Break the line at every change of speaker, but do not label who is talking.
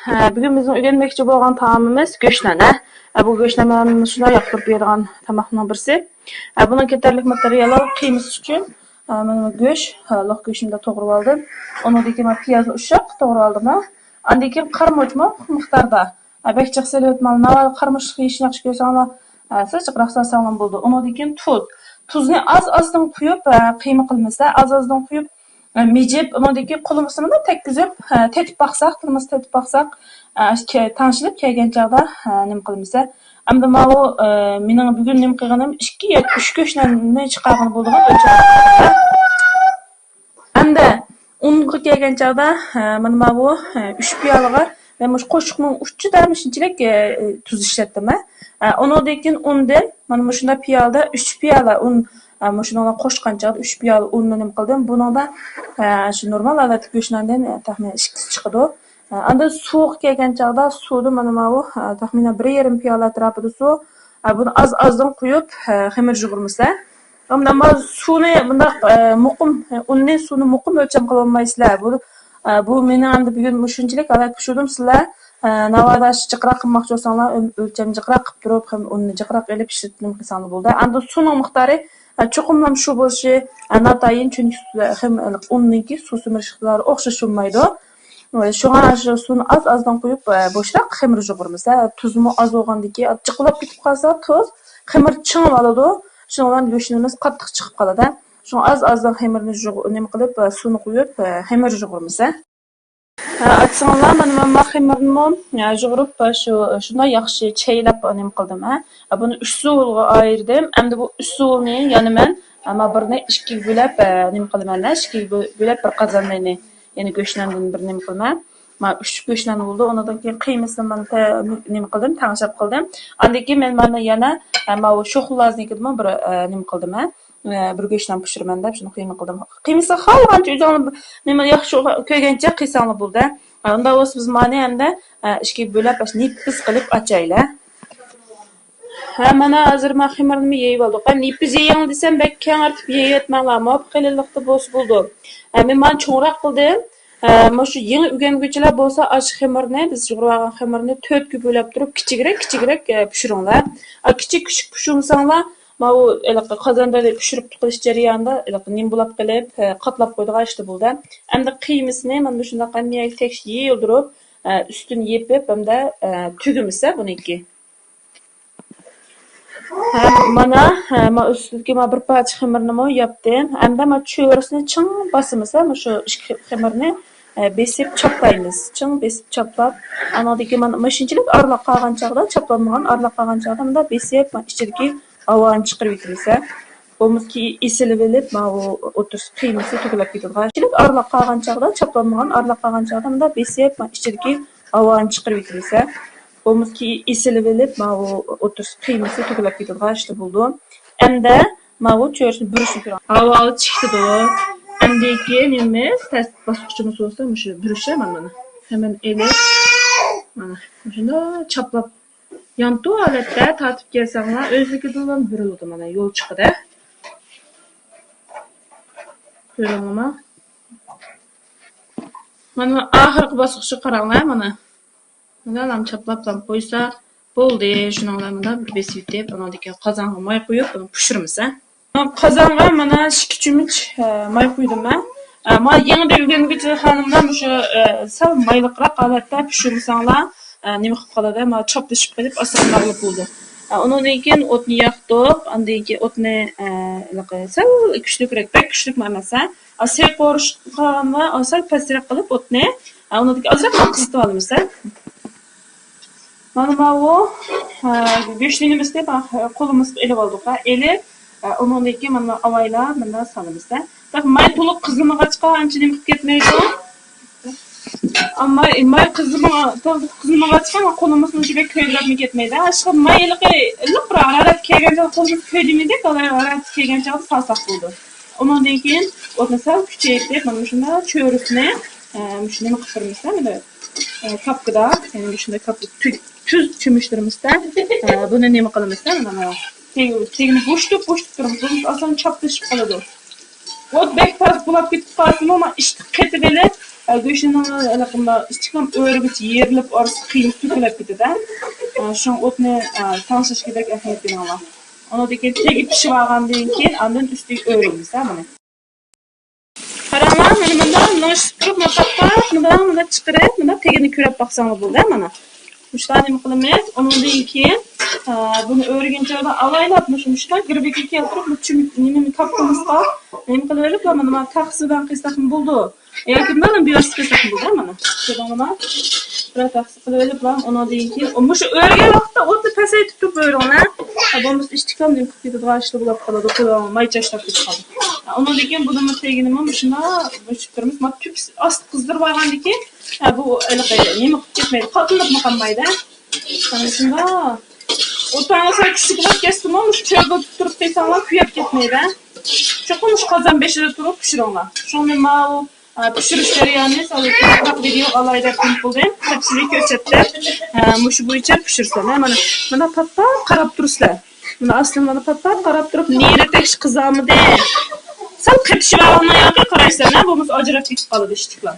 Bugün bizim öğrenmekçi bo'lgan taomimiz go'shtlar. Bu go'shtlar men shunday yoqtirib bergan tamoqning birisi. Bunun ketarlik materiallar qiymas uchun mana go'sht, loq go'shtini to'g'rab oldim. Undan keyin men piyoz ushoq to'g'rab oldim. Undan keyin qarmochmi miqdorda. Bekchiq selayotman. Naval qarmoch yeyishni yaxshi ko'rsanglar, sizchiqroq solsanglar bo'ldi. Undan keyin tuz. Tuzni az-azdan quyib, qiyma qilmasa, az-azdan quyib mijib, undan qo'limizni tekkizib, tetib baqsaq, tilimiz tetib baqsaq, tanishilib kelgan chog'da nima qilmasa, hamda mana mening bugun nima qilganim 2 yoki 3 go'shtlarni chiqargan bo'lgan o'lcham. Hamda unga kelgan chog'da mana bu 3 piyolaga men shu qo'shiqning uchidan shunchalik tuz ishlatdim. Undan keyin undan mana shunda piyolada 3 piyola un shunga qo'shgan chog'da 3 piyola unni nima qildim. Buningda shu normal alat go'shtlardan taxminan 2 chiqadi. Anda sovuq kelgan chog'da suvni mana bu taxminan 1,5 piyola atrofida suv. Buni az-azdan quyib xamir yug'urmasa, unda suvni bunda muqim, unni suvni muqim o'lcham qila olmaysizlar. Bu meni endi bugun shunchalik alat pishirdim sizlar. Navada jiqroq qilmoqchi bo'lsanglar, o'lcham jiqroq qilib turib, ham unni jiqroq elib pishirib qilsanglar bo'ldi. Endi suvning miqdori cho'qimlam shu bo'lishi natayin, chunki ham unniki suv simirish miqdori o'xshash bo'lmaydi. Shunga shu suvni az-azdan quyib bo'shroq xamir yug'urmiz. Tuzmi oz bo'lgandan keyin jiqlab ketib qolsa, tuz xamir chingib oladi. Shundan go'shtimiz qattiq chiqib qoladi. Shu az-azdan xamirni nima qilib, suvni quyib xamir yug'urmiz. Açsanglar, mana xamirni yug'urib shunday yaxshi chaylab nima qildim. Buni 3 suvga ayirdim. Endi bu 3 suvni yana men birini 2 bo'lib nima qilaman, 2 bo'lib bir qozonni yani go'shtlardan bir nima qilman. Men 3 go'shtlarni bo'ldi. Undan keyin qiymasini men nima qildim, tanshab qildim. Undan keyin men mana yana mana shu xulosnikini bir nima qildim. Bir go'shtdan pishiraman deb shuni qiyma qildim. Qiymasi xohlagancha o'zingizlar nima yaxshi ko'rgancha qilsanglar bo'ldi. Unda o'z biz mana endi 2 bo'lib nippiz qilib ochaylar. Mana hozir men xamirni yeyib oldik. Nippiz yeying desam bek kengaytib yeyotmanglarmi? Qilinliqda bo'ldi. Men cho'ngroq qildim. Mana shu yangi o'rganuvchilar bo'lsa och xamirni, biz yug'irgan xamirni 4 ga bo'lib turib kichikroq pishiringlar. Kichik pishirsanlar mana bu qozonda pishirib qilish jarayonida nim bo'lib qilib, qatlab qo'ydigan ishda bo'ldi. Endi qiymasini mana shunday qanday teksh yeyildirib, ustini yepib, hamda tugimisa buniki. Mana ustiga bir parcha xamirni yapdim. Hamda mana cho'risini ching bosimisa, mana shu xamirni besib choplaymiz. Ching besib choplab, anadagi mana shunchalik aralab qolgan chog'da, choplanmagan aralab qolgan chog'da bunda besib ichidagi avani chiqarib yuborsa, bo'lmaski esilib olib, mana bu o'tirs qiymasi to'g'rilab ketadi. Shunchalik aralab qolgan chog'da, choplanmagan aralab qolgan chog'da bunda besib ichidagi avani chiqarib yuborsa, bo'lmaski esilib olib, mana bu o'tirs qiymasi to'g'rilab ketadi. Ishda bo'ldi. Endi mana bu cho'risini burishni ko'ramiz. Avval chiqdi. Endi keyin nimiz test bosqichimiz bo'lsa, shu burishi mana. Hemen elib mana shunda choplab yantu holatda tartib kelsanglar, o'zligidan buriladi mana yo'l chiqadi. Ko'ringlarmi? Mana oxirgi bosqichga qaranglar mana. Mana ham choplab qo'ysa bo'ldi. Shuninglar mana bir besib deb, undan keyin qozonga moy qo'yib, uni pishiramiz. Qozonga mana 2 cho'mich moy qo'ydim men. Men yangi o'rganuvchi xonimlar shu sal mayliqroq holatda pishirsanlar, nima qilib qoladi? Men choplashib qilib osonroq bo'ldi. Undan keyin o'tni yoqdim, undan keyin o'tni sal kuchliroq, bek kuchli emas. Sel qo'rishganmi, sal pastroq qilib o'tni, undan keyin ozroq qisib olamiz. Mana bu go'shtimizni qo'limizga elib oldik. Elib, undan keyin mana avaylar bundan solamiz. May to'liq qizimag'achqa ancha nima qilib ketmaydi. Amma may qizimag'achqa qo'limizni uchiga ko'ylab ketmaydi. Ashqa mayliqi iliqroq harorat kelganda qo'limiz ko'ydimida, harorat kelgancha salsaq bo'ldi. Undan keyin o'tni sal kuchaytirib, mana shunda cho'risni shuni nima qilamiz, mana kapkada, ya'ni shunda kapka tuz cho'mishtiramizda, buni nima qilamiz, mana tegni bo'shitib turamiz. Oson choplashib qoladi. O't bek past bo'lib ketib qolsa, men ishni qetib elib, Göğüşünün içtikam örgüç yerilip orası kıyım tükülüp gitdi. Şu otunu tanışış gerek ehemmiyetini ala. Onu deki tegi pişip algandan keyin andan üstüge örümiz ha mana. Qarama, mana noş turup mataqqa, mana chiqirib, mana tegini ko'rib baqsangiz bo'ldi mana. Muşlar nima qilamiz? Ondan keyin buni o'rgan joyda avaylab mushlar girbekka keltirib, nimani kapqimizga nima qilib, mana taqsidan qisaqim bo'ldi. Yoki mana bu yosh qisaqim bo'ldi mana. Mana bir taqsi qilib, ondan keyin mush o'rgan vaqtda o'tni pasaytib turib o'rganlar. Bo'lmasa ishtikam deb ketadigan ishlar bo'lib qoladi, qo'lga maychashlab ketib qoladi. Ondan keyin buni teginimi mushuna bo'shib turmiz. Ma tüp ast qizdirib olgandan keyin bu nima qilib ketmaydi, qotilib qolmaydi. Ana shunda o'rtangizga kichikroq kesdim, mush cho'g'da turib qo'ysanglar kuyib ketmaydi. Cho'qim qozon beshida turib pishiringlar. Shuni mal pishirish jarayonini so'zroq video olayda qildim. Tafsiliy ko'rsatdim. Mush bo'yicha pishirsanlar, mana patta qarab turibsizlar. Mana aslida mana patta qarab turib, neri tekish qizamidi. Sal qipshib olmayapti, qaraysanlar, bo'lmasa ajrab ketib qoladi ishtiklar.